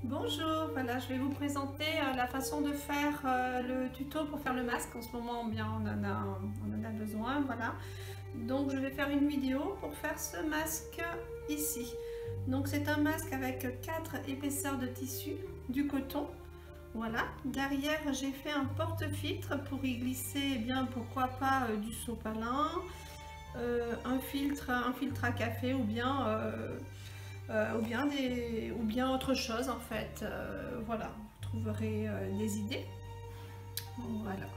Bonjour, voilà, je vais vous présenter la façon de faire le tuto pour faire le masque. En ce moment, bien, on en a besoin, voilà. Donc, je vais faire une vidéo pour faire ce masque ici. Donc, c'est un masque avec 4 épaisseurs de tissu, du coton. Voilà, derrière, j'ai fait un porte-filtre pour y glisser, eh bien, pourquoi pas du sopalin, un filtre à café ou bien autre chose en fait. Voilà, vous trouverez des idées. Voilà.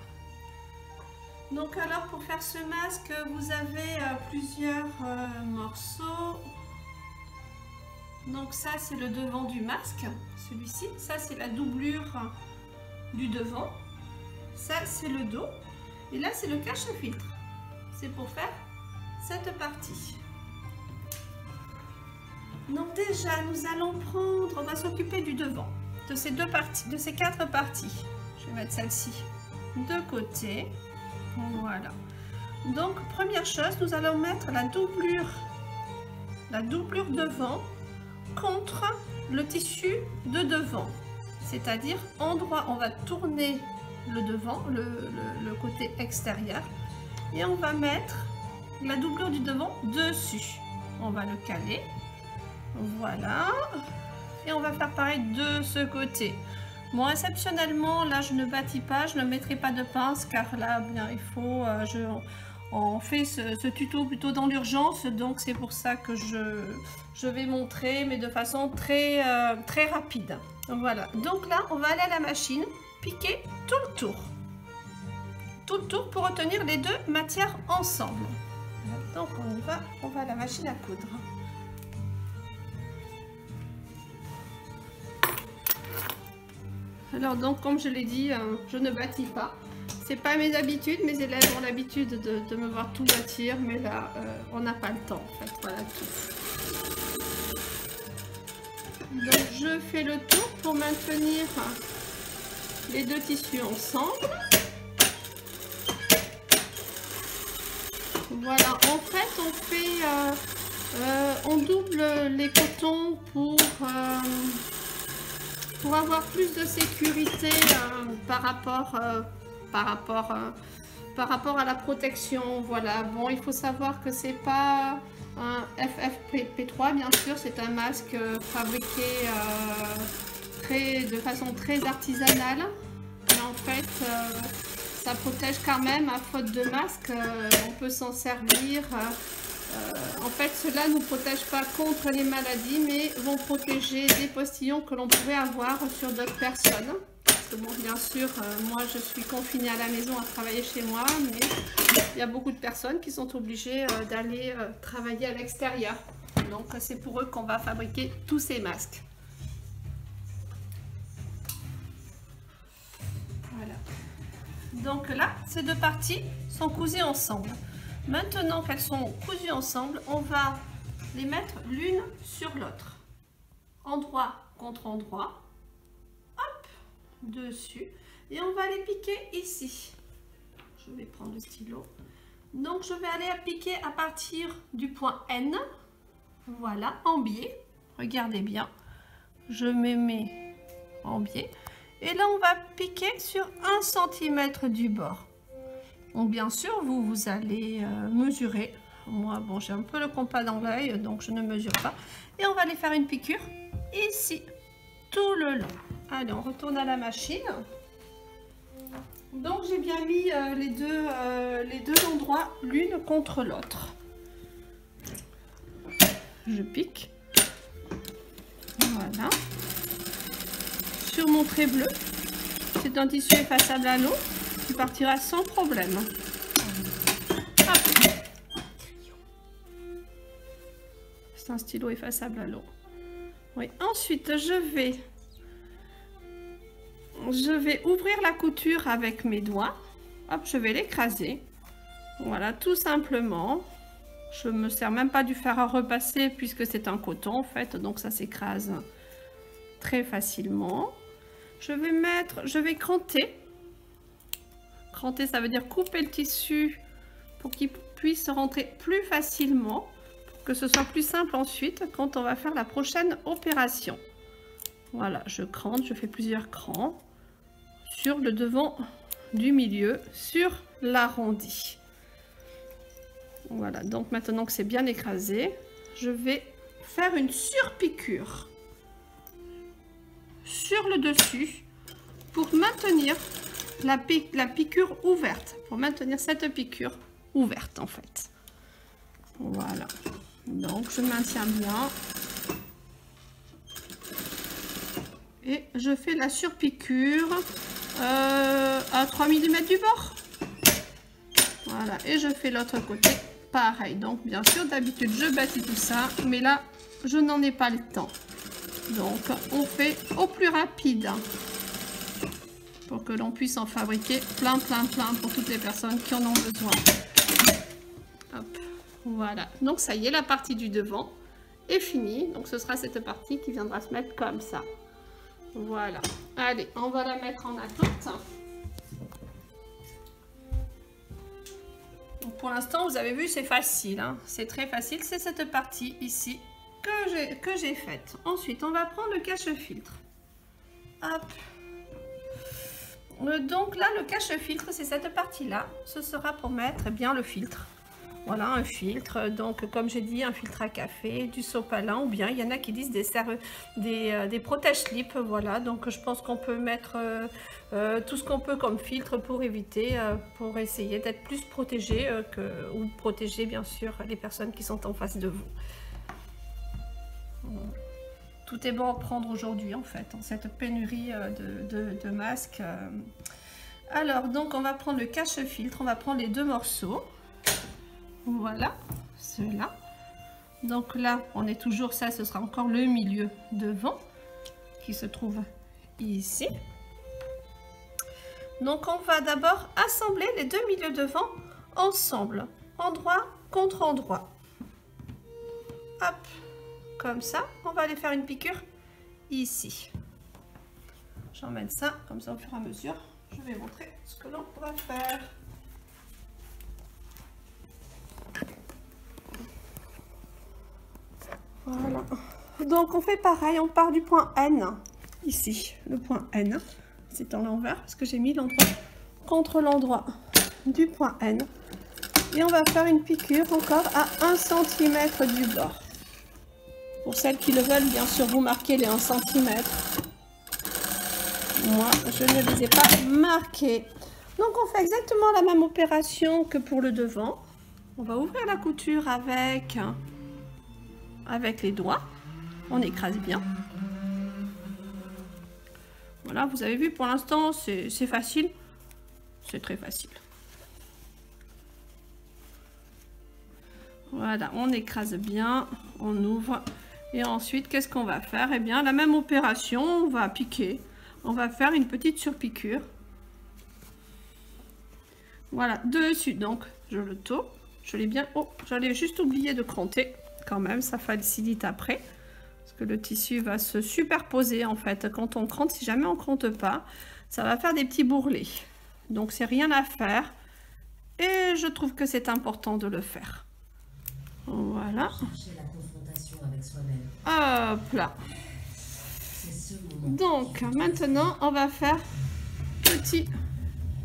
Donc alors pour faire ce masque, vous avez plusieurs morceaux. Donc ça c'est le devant du masque, celui-ci. Ça c'est la doublure du devant. Ça c'est le dos. Et là c'est le cache-filtre. C'est pour faire cette partie. Donc déjà, nous allons prendre, on va s'occuper du devant, de ces deux parties, de ces 4 parties. Je vais mettre celle-ci de côté. Voilà. Donc, première chose, nous allons mettre la doublure devant contre le tissu de devant. C'est-à-dire, endroit, on va tourner le devant, le côté extérieur, et on va mettre la doublure du devant dessus. On va le caler. Voilà, et on va faire pareil de ce côté. Bon, exceptionnellement, là je ne bâtis pas, je ne mettrai pas de pince car là, bien, il faut, on fait ce tuto plutôt dans l'urgence, donc c'est pour ça que je vais montrer, mais de façon très rapide. Voilà, donc là, on va aller à la machine, piquer tout le tour pour retenir les deux matières ensemble. Donc on va à la machine à coudre. Alors donc comme je l'ai dit, je ne bâtis pas. C'est pas mes habitudes, mes élèves ont l'habitude de me voir tout bâtir, mais là on n'a pas le temps en fait. Voilà tout. Donc je fais le tour pour maintenir les deux tissus ensemble. Voilà, en fait on double les cotons pour avoir plus de sécurité par rapport à la protection. Voilà, bon, il faut savoir que c'est pas un FFP3, bien sûr, c'est un masque fabriqué de façon très artisanale, mais en fait ça protège quand même. À faute de masque, on peut s'en servir. En fait, cela ne nous protège pas contre les maladies, mais vont protéger des postillons que l'on pourrait avoir sur d'autres personnes. Parce que bon, bien sûr, moi je suis confinée à la maison à travailler chez moi, mais il y a beaucoup de personnes qui sont obligées d'aller travailler à l'extérieur. Donc c'est pour eux qu'on va fabriquer tous ces masques. Voilà. Donc là, ces deux parties sont cousues ensemble. Maintenant qu'elles sont cousues ensemble, on va les mettre l'une sur l'autre. Endroit contre endroit. Hop, dessus. Et on va les piquer ici. Je vais prendre le stylo. Donc je vais aller appliquer à partir du point N. Voilà, en biais. Regardez bien. Je me mets en biais. Et là, on va piquer sur 1 cm du bord. Donc bien sûr, vous allez mesurer. Moi, bon, j'ai un peu le compas dans l'œil, donc je ne mesure pas. Et on va aller faire une piqûre ici, tout le long. Allez, on retourne à la machine. Donc j'ai bien mis les deux endroits l'une contre l'autre. Je pique. Voilà. Sur mon trait bleu, c'est un tissu effaçable à l'eau. Qui partira sans problème. C'est un stylo effaçable à l'eau. Oui. Ensuite, je vais ouvrir la couture avec mes doigts. Hop, je vais l'écraser. Voilà, tout simplement. Je me sers même pas du fer à repasser puisque c'est un coton en fait, donc ça s'écrase très facilement. Je vais cranter. Cranter, ça veut dire couper le tissu pour qu'il puisse rentrer plus facilement, pour que ce soit plus simple ensuite quand on va faire la prochaine opération. Voilà, je crante, je fais plusieurs crans sur le devant du milieu, sur l'arrondi. Voilà, donc maintenant que c'est bien écrasé, je vais faire une surpiqûre sur le dessus pour maintenir la piqûre ouverte, pour maintenir cette piqûre ouverte en fait. Voilà, donc je maintiens bien et je fais la surpiqûre à 3 mm du bord. Voilà, et je fais l'autre côté pareil. Donc bien sûr d'habitude je bâtis tout ça, mais là je n'en ai pas le temps, donc on fait au plus rapide pour que l'on puisse en fabriquer plein pour toutes les personnes qui en ont besoin. Hop, voilà, donc ça y est, la partie du devant est finie. Donc ce sera cette partie qui viendra se mettre comme ça. Voilà, allez, on va la mettre en attente. Donc pour l'instant, vous avez vu, c'est facile, hein. C'est très facile. C'est cette partie ici que j'ai faite. Ensuite, on va prendre le cache-filtre. Hop. Donc là, le cache-filtre, c'est cette partie-là. Ce sera pour mettre bien le filtre. Voilà, un filtre. Donc, comme j'ai dit, un filtre à café, du sopalin, ou bien il y en a qui disent des protège-slips. Voilà, donc je pense qu'on peut mettre tout ce qu'on peut comme filtre pour éviter, pour essayer d'être plus protégé ou protéger bien sûr les personnes qui sont en face de vous. Tout est bon à prendre aujourd'hui en fait, en cette pénurie de masques. Alors, donc on va prendre le cache-filtre, on va prendre les deux morceaux. Voilà, ceux-là. Donc là, on est toujours, ça, ce sera encore le milieu devant qui se trouve ici. Donc on va d'abord assembler les deux milieux devant ensemble, endroit contre endroit. Hop, comme ça, on va aller faire une piqûre ici. J'emmène ça, comme ça au fur et à mesure, je vais montrer ce que l'on va faire. Voilà, donc on fait pareil, on part du point N, ici, le point N, c'est en l'envers parce que j'ai mis l'endroit contre l'endroit du point N. Et on va faire une piqûre encore à 1 cm du bord. Pour celles qui le veulent, bien sûr, vous marquez les 1 cm. Moi, je ne les ai pas marqués. Donc on fait exactement la même opération que pour le devant. On va ouvrir la couture avec les doigts, on écrase bien. Voilà, vous avez vu, pour l'instant c'est facile, c'est très facile. Voilà, on écrase bien, on ouvre et ensuite qu'est-ce qu'on va faire? Eh bien la même opération, on va piquer, on va faire une petite surpiqûre. Voilà, dessus, donc je le taux, je l'ai bien, oh, j'allais juste oublier de cranter. Quand même, ça facilite après parce que le tissu va se superposer en fait quand on crante. Si jamais on crante pas, ça va faire des petits bourrelets, donc c'est rien à faire et je trouve que c'est important de le faire. Voilà, hop là. Donc maintenant on va faire petit,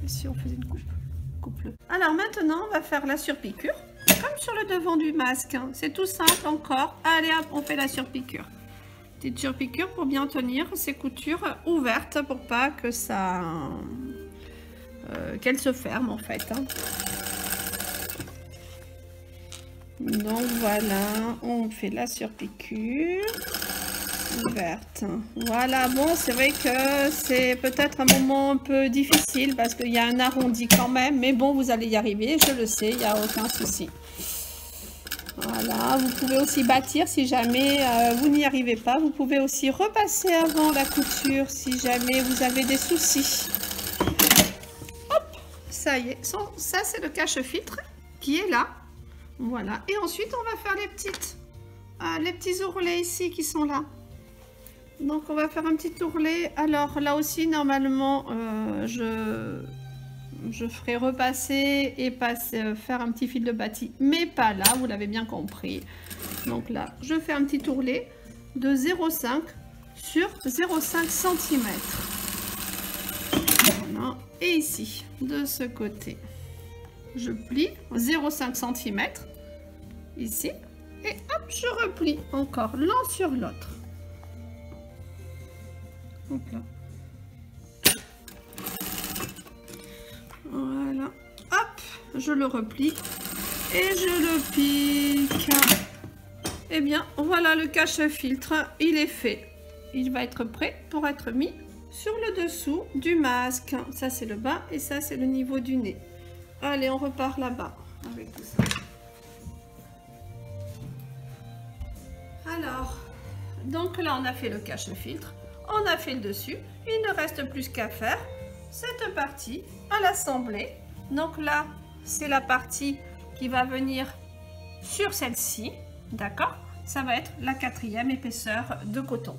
si on faisait une coupe. Alors maintenant on va faire la surpiqûre comme sur le devant du masque, hein. C'est tout simple encore. Allez hop, on fait la surpiqûre. Petite surpiqûre pour bien tenir ces coutures ouvertes pour pas que ça qu'elles se ferment en fait, hein. Donc voilà, on fait la surpiqûre ouverte. Voilà, bon, c'est vrai que c'est peut-être un moment un peu difficile parce qu'il y a un arrondi quand même, mais bon, vous allez y arriver, je le sais, il n'y a aucun souci. Voilà, vous pouvez aussi bâtir si jamais vous n'y arrivez pas. Vous pouvez aussi repasser avant la couture si jamais vous avez des soucis. Hop, ça y est, ça c'est le cache-filtre qui est là. Voilà, et ensuite on va faire les petits ourlets ici qui sont là. Donc on va faire un petit ourlet. Alors là aussi normalement je ferai repasser et faire un petit fil de bâti, mais pas là, vous l'avez bien compris. Donc là je fais un petit ourlet de 0,5 sur 0,5 cm. Voilà. Et ici, de ce côté, je plie 0,5 cm ici. Et hop, je replie encore l'un sur l'autre. Voilà. Hop, je le replie et je le pique. Et bien, voilà le cache-filtre, il est fait. Il va être prêt pour être mis sur le dessous du masque. Ça, c'est le bas et ça, c'est le niveau du nez. Allez, on repart là-bas avec tout ça. Alors, donc là, on a fait le cache-filtre, on a fait le dessus. Il ne reste plus qu'à faire cette partie à l'assembler. Donc là, c'est la partie qui va venir sur celle-ci, d'accord? Ça va être la 4e épaisseur de coton.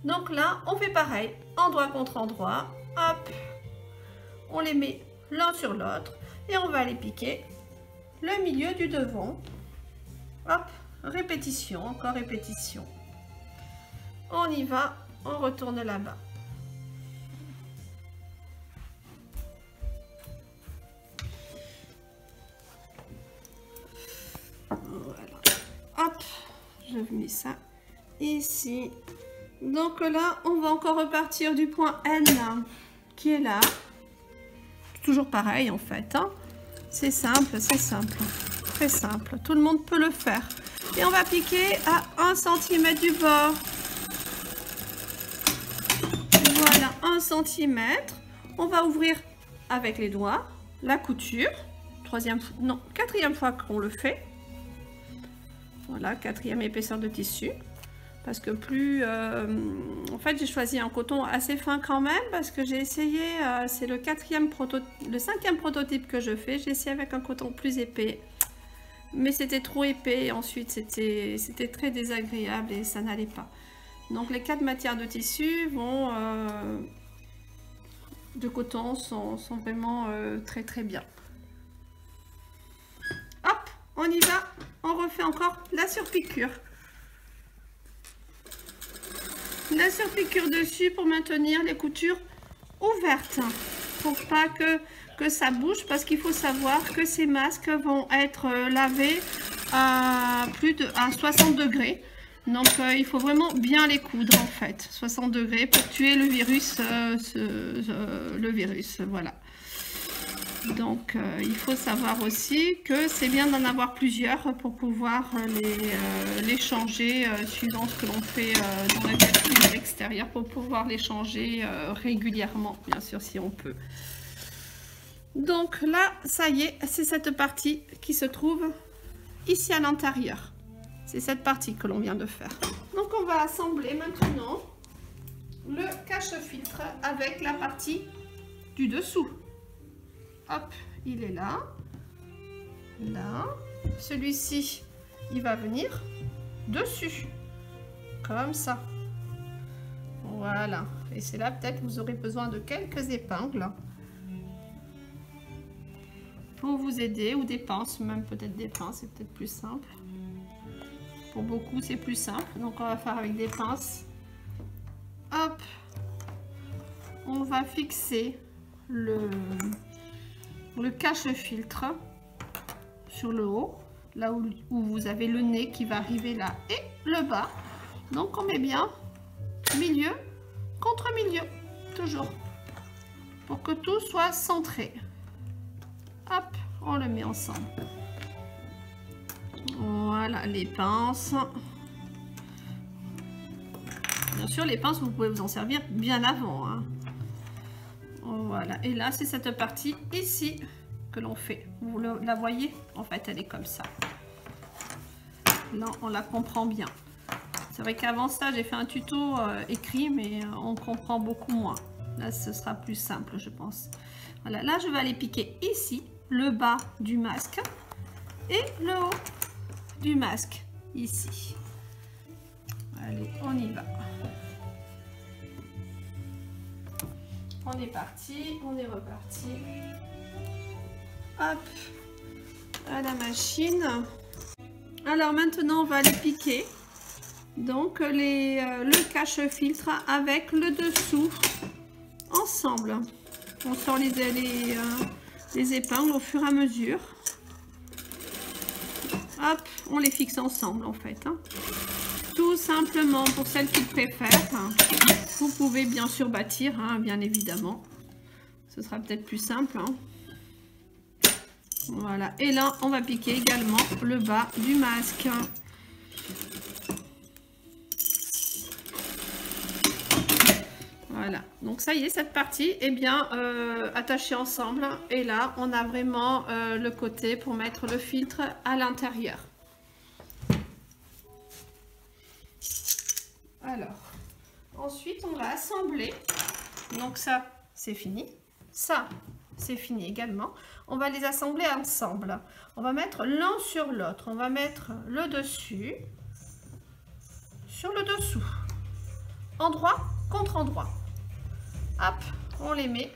Donc là, on fait pareil, endroit contre endroit. Hop, on les met l'un sur l'autre et on va les piquer le milieu du devant. Hop, répétition, encore répétition. On y va, on retourne là-bas. Voilà. Hop, je mets ça ici. Donc là, on va encore repartir du point N qui est là. Toujours pareil en fait. Hein. C'est simple, très simple. Tout le monde peut le faire. Et on va piquer à 1 cm du bord. Voilà, 1 cm. On va ouvrir avec les doigts la couture. 4e fois qu'on le fait. Voilà, 4e épaisseur de tissu. Parce que plus... en fait, j'ai choisi un coton assez fin quand même. Parce que j'ai essayé... c'est le 5e prototype que je fais. J'ai essayé avec un coton plus épais. Mais c'était trop épais. Ensuite, c'était très désagréable et ça n'allait pas. Donc, les 4 matières de tissu de coton sont vraiment très très bien. Hop, on y va. On refait encore la surpiqûre. La surpiqûre dessus pour maintenir les coutures ouvertes. Pour pas que ça bouge, parce qu'il faut savoir que ces masques vont être lavés à à 60 degrés. Donc il faut vraiment bien les coudre en fait. 60 degrés pour tuer le virus. Voilà. Donc il faut savoir aussi que c'est bien d'en avoir plusieurs pour pouvoir les changer suivant ce que l'on fait dans la vie à l'extérieur, pour pouvoir les changer régulièrement, bien sûr si on peut. Donc là, ça y est, c'est cette partie qui se trouve ici à l'intérieur. C'est cette partie que l'on vient de faire. Donc on va assembler maintenant le cache-filtre avec la partie du dessous. Hop, il est là. Là. Celui-ci, il va venir dessus. Comme ça. Voilà. Et c'est là peut-être vous aurez besoin de quelques épingles. Pour vous aider, ou des pinces, même peut-être des pinces, c'est peut-être plus simple. Pour beaucoup, c'est plus simple. Donc, on va faire avec des pinces. Hop. On va fixer le cache-filtre sur le haut, là où vous avez le nez qui va arriver là, et le bas. Donc, on met bien milieu contre milieu, toujours, pour que tout soit centré. Hop, on le met ensemble. Voilà, les pinces. Bien sûr, les pinces, vous pouvez vous en servir bien avant. Hein. Voilà, et là, c'est cette partie ici que l'on fait. Vous la voyez? En fait, elle est comme ça. Là, on la comprend bien. C'est vrai qu'avant ça, j'ai fait un tuto écrit, mais on comprend beaucoup moins. Là, ce sera plus simple, je pense. Voilà, là, je vais aller piquer ici, le bas du masque et le haut du masque, ici. Allez, on y va. On est parti, on est reparti. Hop, à la machine. Alors maintenant, on va aller piquer donc le cache-filtre avec le dessous ensemble. On sort les épingles au fur et à mesure. Hop, on les fixe ensemble en fait. Hein. Tout simplement, pour celles qui préfèrent, hein, vous pouvez bien sûr bâtir, hein, bien évidemment. Ce sera peut-être plus simple. Hein. Voilà, et là on va piquer également le bas du masque. Voilà, donc ça y est, cette partie est bien attachée ensemble. Et là, on a vraiment le côté pour mettre le filtre à l'intérieur. Alors, ensuite, on va assembler. Donc ça, c'est fini. Ça, c'est fini également. On va les assembler ensemble. On va mettre l'un sur l'autre. On va mettre le dessus sur le dessous. Endroit contre endroit. Hop, on les met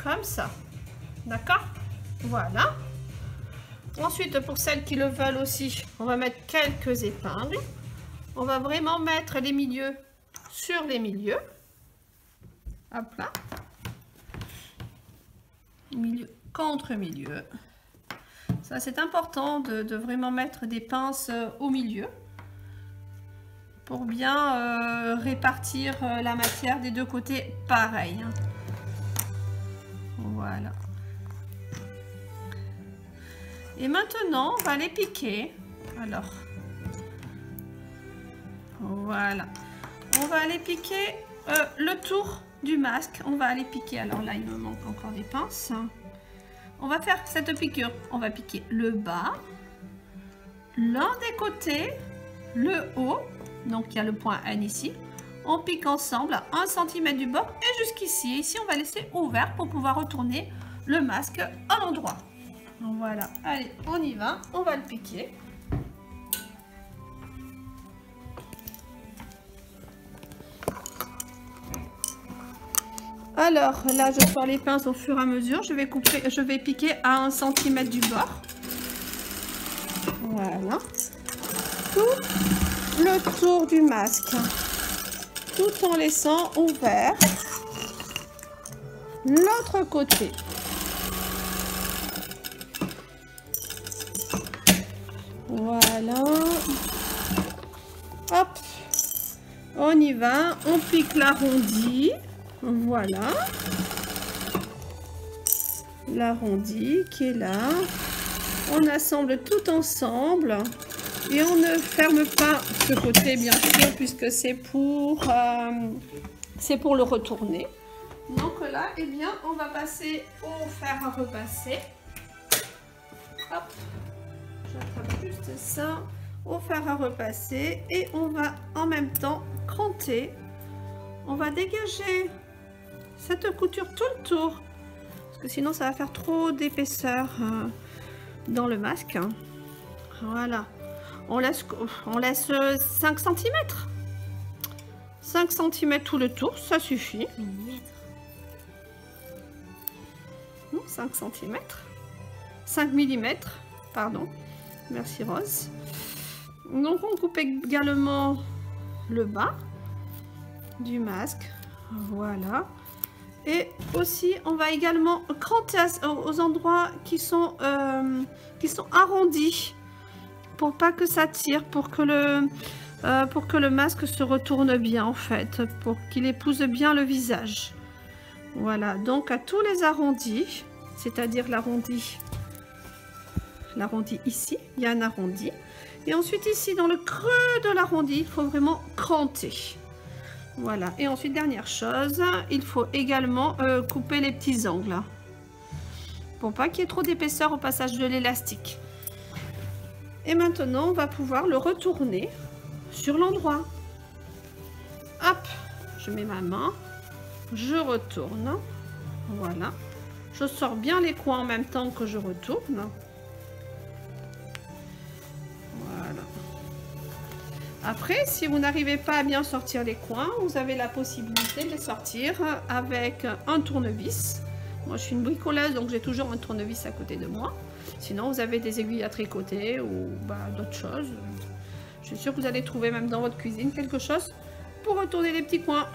comme ça. D'accord? Voilà. Ensuite, pour celles qui le veulent aussi, on va mettre quelques épingles. On va vraiment mettre les milieux sur les milieux. Hop là. Milieu contre milieu. Ça, c'est important de vraiment mettre des pinces au milieu pour bien répartir la matière des deux côtés pareil. Voilà. Et maintenant, on va les piquer. Alors, voilà. On va aller piquer le tour du masque. On va aller piquer. Alors là, il me manque encore des pinces. On va faire cette piqûre. On va piquer le bas, l'un des côtés, le haut. Donc, il y a le point N ici. On pique ensemble à 1 cm du bord et jusqu'ici. Ici, on va laisser ouvert pour pouvoir retourner le masque à l'endroit. Voilà. Allez, on y va. On va le piquer. Alors, là, je sors les pinces au fur et à mesure. Je vais piquer à 1 cm du bord. Voilà. Tout le tour du masque, tout en laissant ouvert l'autre côté. Voilà. Hop. On y va. On pique l'arrondi. Voilà. L'arrondi qui est là. On assemble tout ensemble. Et on ne ferme pas ce côté, bien sûr, puisque c'est pour le retourner. Donc là, eh bien, on va passer au fer à repasser. Hop, j'attrape juste ça. Au fer à repasser. Et on va en même temps cranter. On va dégager cette couture tout le tour. Parce que sinon, ça va faire trop d'épaisseur dans le masque. Voilà. On laisse 5 cm. 5 cm tout le tour, ça suffit. Non, 5 cm. 5 mm, pardon. Merci Rose. Donc on coupe également le bas du masque. Voilà. Et aussi, on va également cranter aux endroits qui sont arrondis. Pour pas que ça tire, pour que le masque se retourne bien en fait, pour qu'il épouse bien le visage. Voilà, donc à tous les arrondis, c'est-à-dire l'arrondi ici, il y a un arrondi. Et ensuite ici, dans le creux de l'arrondi, il faut vraiment cranter. Voilà, et ensuite, dernière chose, il faut également couper les petits angles. Pour pas qu'il y ait trop d'épaisseur au passage de l'élastique. Et maintenant, on va pouvoir le retourner sur l'endroit. Hop, je mets ma main, je retourne. Voilà. Je sors bien les coins en même temps que je retourne. Voilà. Après, si vous n'arrivez pas à bien sortir les coins, vous avez la possibilité de les sortir avec un tournevis. Moi, je suis une bricoleuse, donc j'ai toujours un tournevis à côté de moi. Sinon, vous avez des aiguilles à tricoter ou d'autres choses. Je suis sûre que vous allez trouver même dans votre cuisine quelque chose pour retourner les petits coins.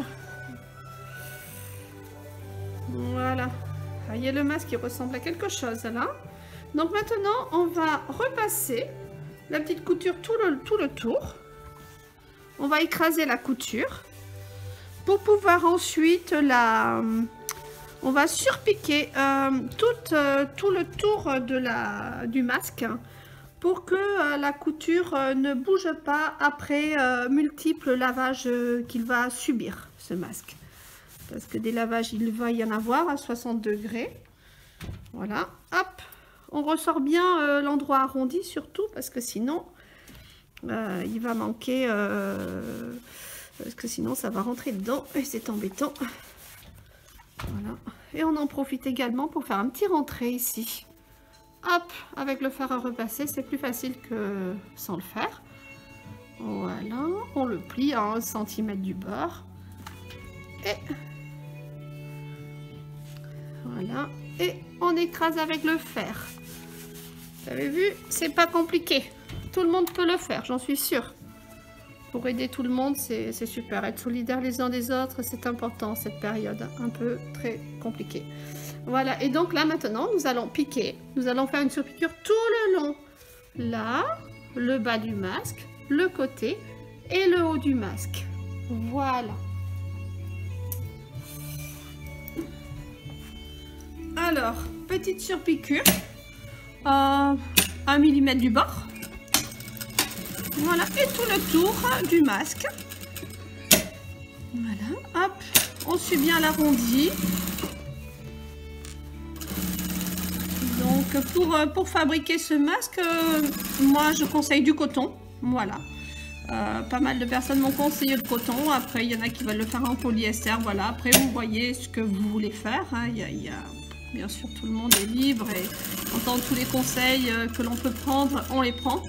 Voilà. Vous voyez le masque qui ressemble à quelque chose là. Donc maintenant, on va repasser la petite couture tout le tour. On va écraser la couture pour pouvoir ensuite on va surpiquer tout le tour du masque pour que la couture ne bouge pas après multiples lavages qu'il va subir, ce masque. Parce que des lavages, il va y en avoir à 60 degrés. Voilà, hop, on ressort bien l'endroit arrondi surtout, parce que sinon, il va manquer, parce que sinon ça va rentrer dedans et c'est embêtant. Voilà, et on en profite également pour faire un petit rentré ici. Hop, avec le fer à repasser, c'est plus facile que sans le faire. Voilà, on le plie à 1 cm du bord. Et voilà, et on écrase avec le fer. Vous avez vu, c'est pas compliqué. Tout le monde peut le faire, j'en suis sûre. Pour aider tout le monde, c'est super. Être solidaire les uns des autres, c'est important cette période un peu très compliquée. Voilà, et donc là maintenant, nous allons piquer. Nous allons faire une surpiqûre tout le long. Là, le bas du masque, le côté et le haut du masque. Voilà. Alors, petite surpiqûre, 1 mm du bord. Voilà, et tout le tour du masque. Voilà, hop, on suit bien l'arrondi. Donc, pour fabriquer ce masque, moi, je conseille du coton. Voilà. Pas mal de personnes m'ont conseillé le coton. Après, il y en a qui veulent le faire en polyester. Voilà, après, vous voyez ce que vous voulez faire. Hein. Bien sûr, tout le monde est libre et entend tous les conseils que l'on peut prendre, on les prend.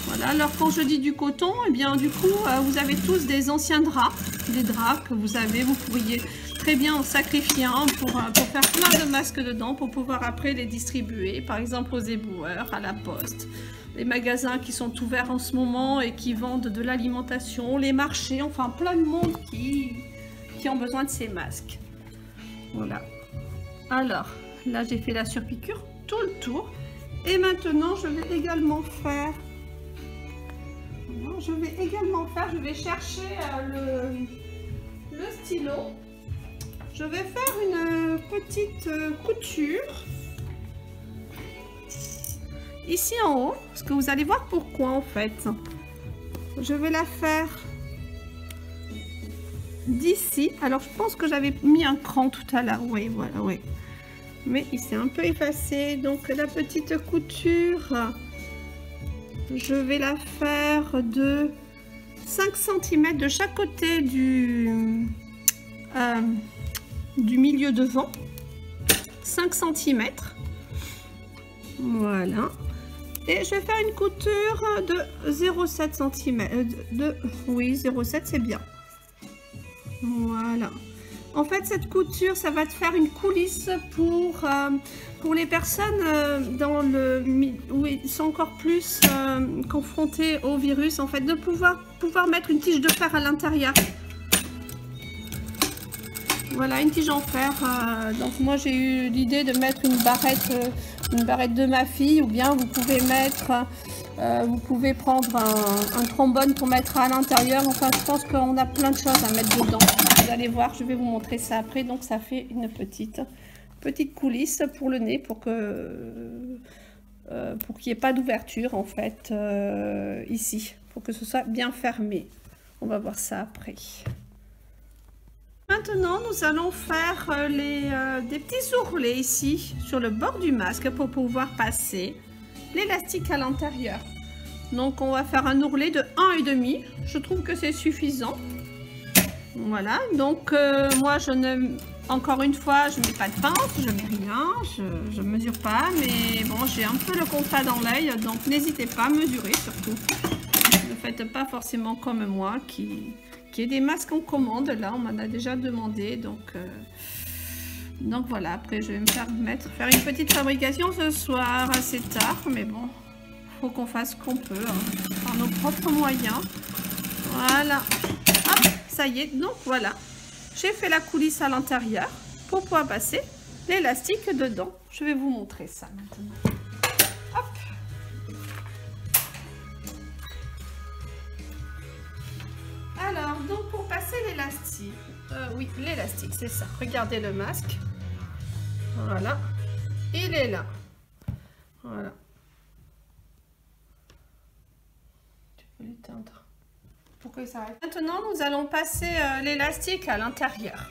Voilà, alors quand je dis du coton, eh bien du coup, vous avez tous des anciens draps, des draps que vous avez, vous pourriez très bien en sacrifier un pour faire plein de masques dedans, pour pouvoir après les distribuer, par exemple aux éboueurs, à la poste, les magasins qui sont ouverts en ce moment et qui vendent de l'alimentation, les marchés, enfin plein de monde qui ont besoin de ces masques. Voilà. Alors, là j'ai fait la surpiqûre tout le tour. Et maintenant, je vais également faire... Je vais chercher le stylo. Je vais faire une petite couture. Ici en haut, parce que vous allez voir pourquoi en fait. Je vais la faire d'ici. Alors je pense que j'avais mis un cran tout à l'heure. Oui, voilà, oui. Mais il s'est un peu effacé. Donc la petite couture, je vais la faire de 5 cm de chaque côté du milieu devant. 5 cm. Voilà. Et je vais faire une couture de 0,7 cm. Oui, 0,7 c'est bien. Voilà. En fait, cette couture, ça va te faire une coulisse pour les personnes où ils sont encore plus confrontés au virus, en fait, de pouvoir mettre une tige de fer à l'intérieur. Voilà, une tige en fer. Donc moi, j'ai eu l'idée de mettre une barrette de ma fille, ou bien vous pouvez mettre... vous pouvez prendre un trombone pour mettre à l'intérieur. Enfin, je pense qu'on a plein de choses à mettre dedans. Vous allez voir, je vais vous montrer ça après. Donc, ça fait une petite coulisse pour le nez pour qu'il n'y ait pas d'ouverture, en fait, ici. Pour que ce soit bien fermé. On va voir ça après. Maintenant, nous allons faire des petits ourlets ici, sur le bord du masque, pour pouvoir passer l'élastique à l'intérieur. Donc on va faire un ourlet de 1,5. Je trouve que c'est suffisant. Voilà, donc moi encore une fois, je mets pas de pince, je mets rien, je mesure pas, mais bon, j'ai un peu le compas dans l'œil, donc n'hésitez pas à mesurer surtout. Ne faites pas forcément comme moi qui ait des masques en commande. Là, on m'en a déjà demandé, donc voilà. Après, je vais me faire une petite fabrication ce soir assez tard, mais bon, faut qu'on fasse ce qu'on peut, hein, par nos propres moyens. Voilà. Hop, ça y est. Donc voilà. J'ai fait la coulisse à l'intérieur pour pouvoir passer l'élastique dedans. Je vais vous montrer ça maintenant. Hop. Alors, donc pour passer l'élastique, oui, l'élastique, c'est ça. Regardez le masque. Voilà. Il est là. Voilà. Tu peux l'éteindre. Pourquoi il s'arrête? Maintenant, nous allons passer l'élastique à l'intérieur.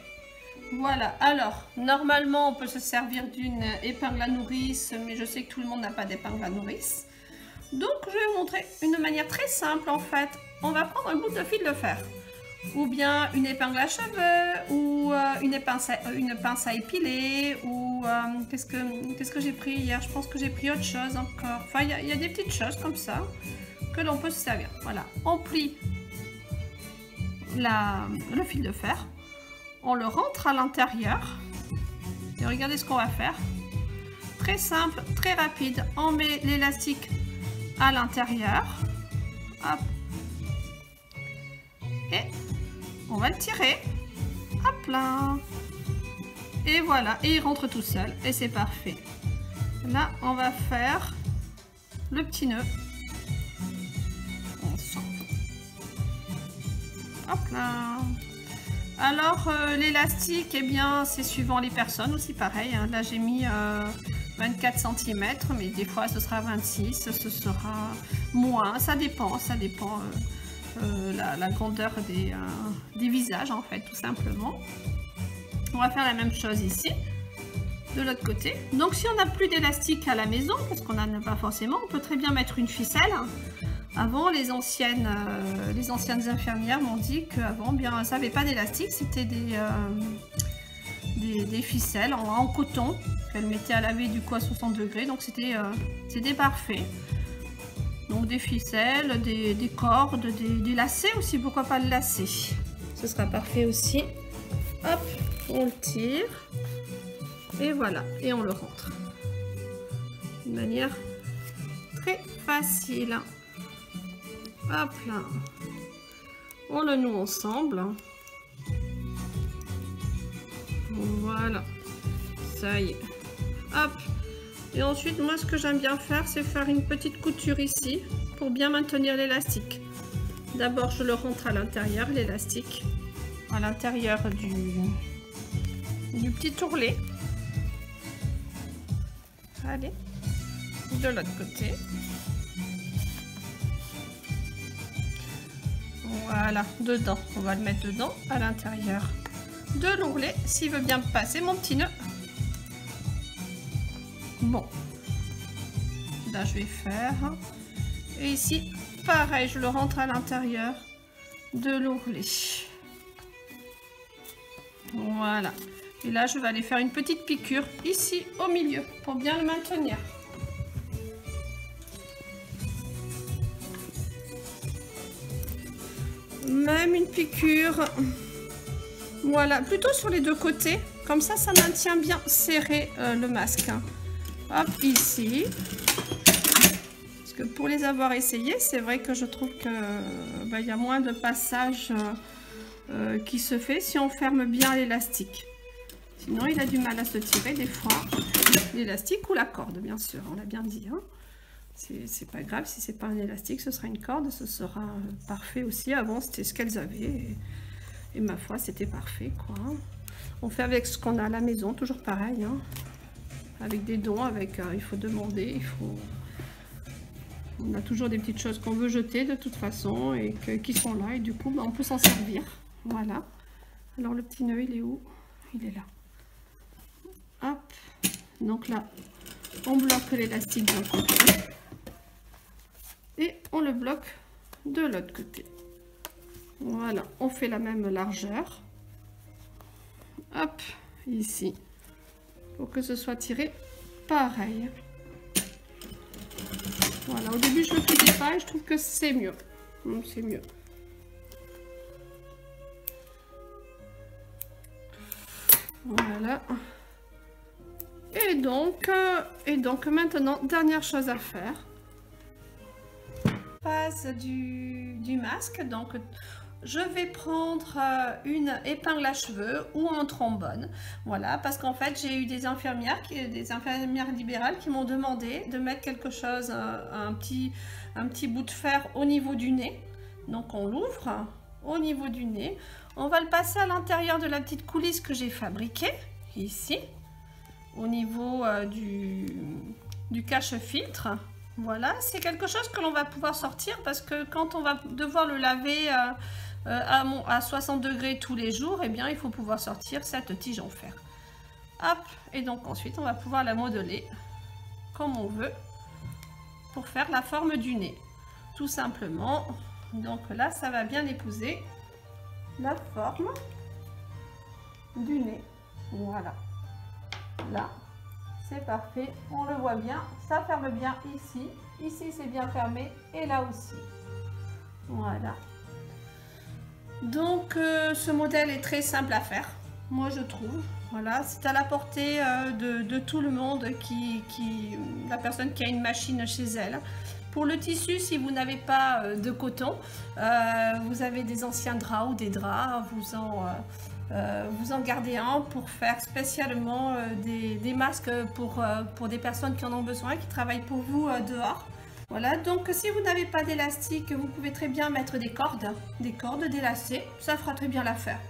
Voilà. Alors, normalement, on peut se servir d'une épingle à nourrice, mais je sais que tout le monde n'a pas d'épingle à nourrice. Donc, je vais vous montrer une manière très simple, en fait. On va prendre un bout de fil de fer, ou bien une épingle à cheveux, ou une pince à épiler, ou qu'est-ce que j'ai pris hier? Je pense que j'ai pris autre chose encore. Enfin, il y a des petites choses comme ça que l'on peut se servir. Voilà, on plie le fil de fer, on le rentre à l'intérieur, et regardez ce qu'on va faire. Très simple, très rapide. On met l'élastique à l'intérieur. Hop. Et on va le tirer. Hop là. Et voilà. Et il rentre tout seul. Et c'est parfait. Là, on va faire le petit nœud. Ensemble. Hop là. Alors, l'élastique, eh bien, c'est suivant les personnes aussi, pareil. Hein. Là, j'ai mis 24 cm, mais des fois, ce sera 26, ce sera moins. Ça dépend la grandeur des visages, en fait, tout simplement. On va faire la même chose ici, de l'autre côté. Donc, si on n'a plus d'élastique à la maison, parce qu'on n'en a pas forcément, on peut très bien mettre une ficelle. Avant, les anciennes infirmières m'ont dit qu'avant, bien, ça n'avait pas d'élastique, c'était des ficelles en coton qu'elles mettaient à laver du coup à 60 degrés, donc c'était parfait. Donc des ficelles, des cordes, des lacets aussi, pourquoi pas le lacet, ce sera parfait aussi. Hop, on le tire et voilà, et on le rentre de manière très facile. Hop là, on le noue ensemble. Voilà, ça y est. Hop. Et ensuite, moi, ce que j'aime bien faire, c'est faire une petite couture ici pour bien maintenir l'élastique. D'abord, je le rentre à l'intérieur, l'élastique, à l'intérieur du petit ourlet. Allez, de l'autre côté. Voilà, dedans. On va le mettre dedans, à l'intérieur de l'ourlet, s'il veut bien passer mon petit nœud. Bon, là je vais faire, et ici pareil, je le rentre à l'intérieur de l'ourlet. Voilà, et là je vais aller faire une petite piqûre ici au milieu pour bien le maintenir. Même une piqûre, voilà, plutôt sur les deux côtés, comme ça maintient bien serré le masque. Hop, ici. Parce que pour les avoir essayés, c'est vrai que je trouve que y a moins de passage qui se fait si on ferme bien l'élastique. Sinon, il a du mal à se tirer des fois. L'élastique ou la corde, bien sûr, on l'a bien dit. Hein. C'est pas grave, si c'est pas un élastique, ce sera une corde, ce sera parfait aussi. Avant, c'était ce qu'elles avaient. Et ma foi, c'était parfait, quoi. On fait avec ce qu'on a à la maison, toujours pareil. Hein. Avec des dons, il faut demander, on a toujours des petites choses qu'on veut jeter de toute façon et qui sont là et du coup on peut s'en servir. Voilà. Alors le petit nœud, il est où? Il est là. Hop. Donc là, on bloque l'élastique d'un côté et on le bloque de l'autre côté. Voilà, on fait la même largeur. Hop, ici. Pour que ce soit tiré pareil. Voilà, au début je ne le faisais pas et je trouve que c'est mieux. C'est mieux. Voilà. Et donc maintenant, dernière chose à faire. surface du masque. Donc je vais prendre une épingle à cheveux ou un trombone. Voilà, parce qu'en fait j'ai eu des infirmières libérales qui m'ont demandé de mettre quelque chose, un petit bout de fer au niveau du nez. Donc on l'ouvre au niveau du nez. On va le passer à l'intérieur de la petite coulisse que j'ai fabriquée ici, au niveau du cache-filtre. Voilà, c'est quelque chose que l'on va pouvoir sortir parce que quand on va devoir le laver à 60 degrés tous les jours, eh bien il faut pouvoir sortir cette tige en fer. Hop, et donc ensuite on va pouvoir la modeler comme on veut pour faire la forme du nez, tout simplement. Donc là, ça va bien épouser la forme du nez. Voilà, là c'est parfait, on le voit bien, ça ferme bien ici, ici c'est bien fermé et là aussi. Voilà, donc ce modèle est très simple à faire, moi je trouve. Voilà, c'est à la portée de tout le monde, la personne qui a une machine chez elle. Pour le tissu, si vous n'avez pas de coton, vous avez des anciens draps ou des draps, vous en gardez un pour faire spécialement des masques pour des personnes qui en ont besoin, qui travaillent pour vous dehors. Voilà, donc si vous n'avez pas d'élastique, vous pouvez très bien mettre des cordes délacées, ça fera très bien l'affaire.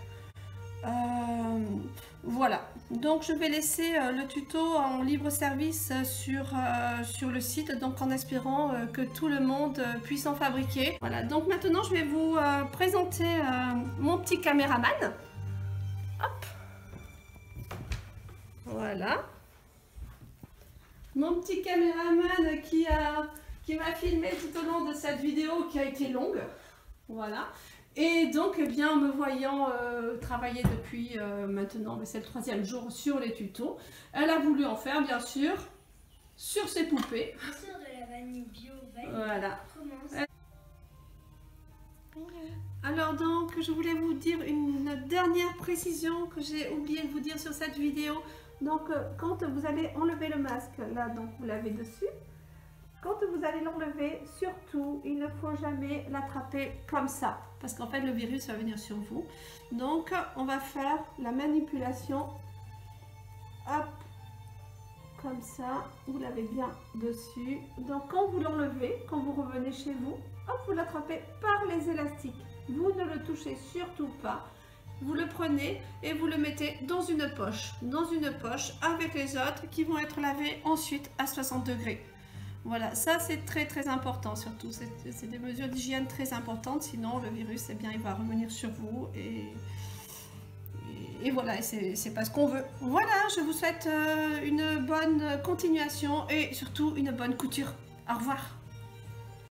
Voilà, donc je vais laisser le tuto en libre service sur le site, donc en espérant que tout le monde puisse en fabriquer. Voilà, donc maintenant je vais vous présenter mon petit caméraman. Hop, voilà, mon petit caméraman qui m'a filmé tout au long de cette vidéo qui a été longue. Voilà. Et donc, eh bien, en me voyant travailler depuis maintenant, c'est le 3e jour sur les tutos, elle a voulu en faire, bien sûr, sur ses poupées. Sur de la vanille bio, voilà. Commence. Alors donc, je voulais vous dire une dernière précision que j'ai oublié de vous dire sur cette vidéo. Donc, quand vous allez enlever le masque, là, donc vous l'avez dessus. Quand vous allez l'enlever, surtout, il ne faut jamais l'attraper comme ça, parce qu'en fait, le virus va venir sur vous. Donc, on va faire la manipulation, hop, comme ça, vous l'avez bien dessus. Donc, quand vous l'enlevez, quand vous revenez chez vous, hop, vous l'attrapez par les élastiques. Vous ne le touchez surtout pas. Vous le prenez et vous le mettez dans une poche avec les autres qui vont être lavés ensuite à 60 degrés. Voilà, ça c'est très important, surtout c'est des mesures d'hygiène très importantes, sinon le virus, eh bien, il va revenir sur vous et voilà, c'est pas ce qu'on veut. Voilà, je vous souhaite une bonne continuation et surtout une bonne couture. Au revoir.